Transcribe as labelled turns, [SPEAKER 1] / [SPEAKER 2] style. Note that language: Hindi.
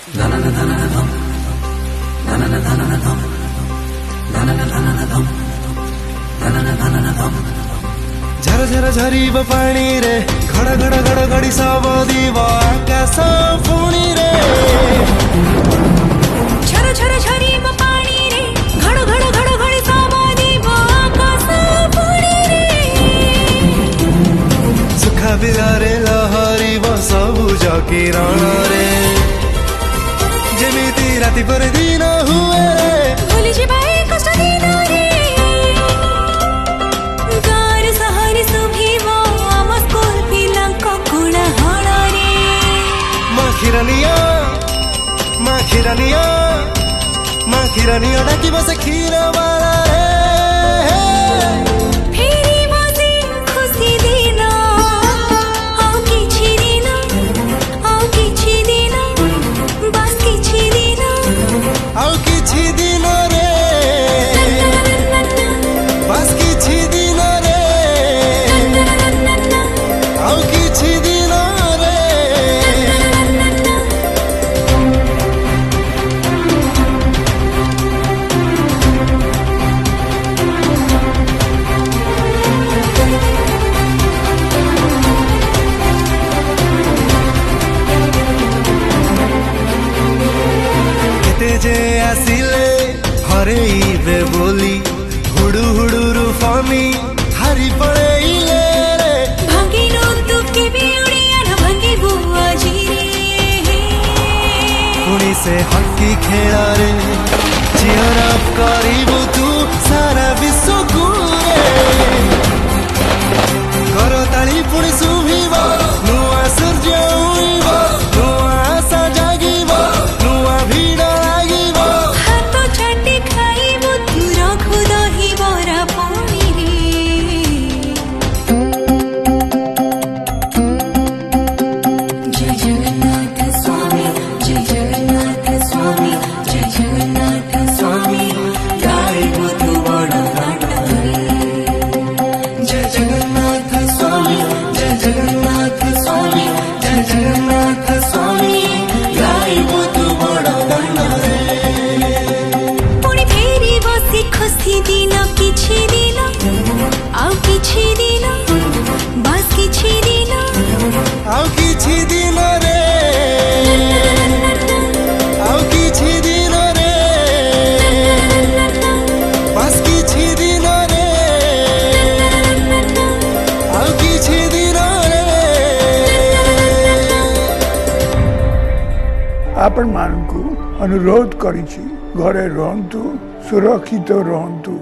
[SPEAKER 1] झर झर झरीब पानी रे घड़ घड़ घड़ घड़ी सब दीव आकाश पुणी रे
[SPEAKER 2] झर झर झरीब पानी रे घड़ घड़ घड़ घड़ी सब दीव आकाश पुणी रे
[SPEAKER 1] सुखा बिलारे लहरीब सबुज किरण रे जेमिति राति पर दिन हुए रे
[SPEAKER 2] भूली जिबा ए कष्ट दिन रे गार सहर सुभिव आम स्कूल पिलांक कोलाहल रे
[SPEAKER 1] माखिरानिया माखिरानिया माखिरानिया डाकिब से क्षीर बाला रे
[SPEAKER 2] फेरी बसे खुशी दिन आउ किछि दिन आउ किछि दिन बस किछि दिन
[SPEAKER 1] आउ किछि दिन रे बस किछि दिन रे आउ किछि दिन रे केते जे आसिले हरेइबे बोली हुडु हुडु रूफमी हारी पड़ेइले रे
[SPEAKER 2] भांगी रो तू के बिउड़िया न भांगी बुआ जीरे
[SPEAKER 1] पुणी से हकी खेल रे चियर अप करिबु तू सारा विश्व को रे करताली पुणी सुभिब नुआ सूर्य उइब नुआ आशा जागिब नुआ भीड़ लागिब
[SPEAKER 2] हाथ चाटी खाइबु तू रखु दही बरा पुणी रे जय जगन्नाथ स्वामी जय जगन्नाथ स्वामी जय जगन्नाथ स्वामी गाइबु तू बड़ा घाट
[SPEAKER 1] जय जगन्नाथ स्वामी जय जगन्नाथ स्वामी जय जगन्नाथ स्वामी गाइबु तू बड़ा दान रे
[SPEAKER 2] पुणी फेरी बसी खुशी दिन किछि दिन आउ किछि दिन बस किछि दिन
[SPEAKER 1] आउ किछि दिन रे आउ किछि दिन रे बस किछि दिन रे आउ किछि दिन रे
[SPEAKER 3] आपण मानकु अनुरोध करिछि घरे रहंतु सुरक्षित रहंतु।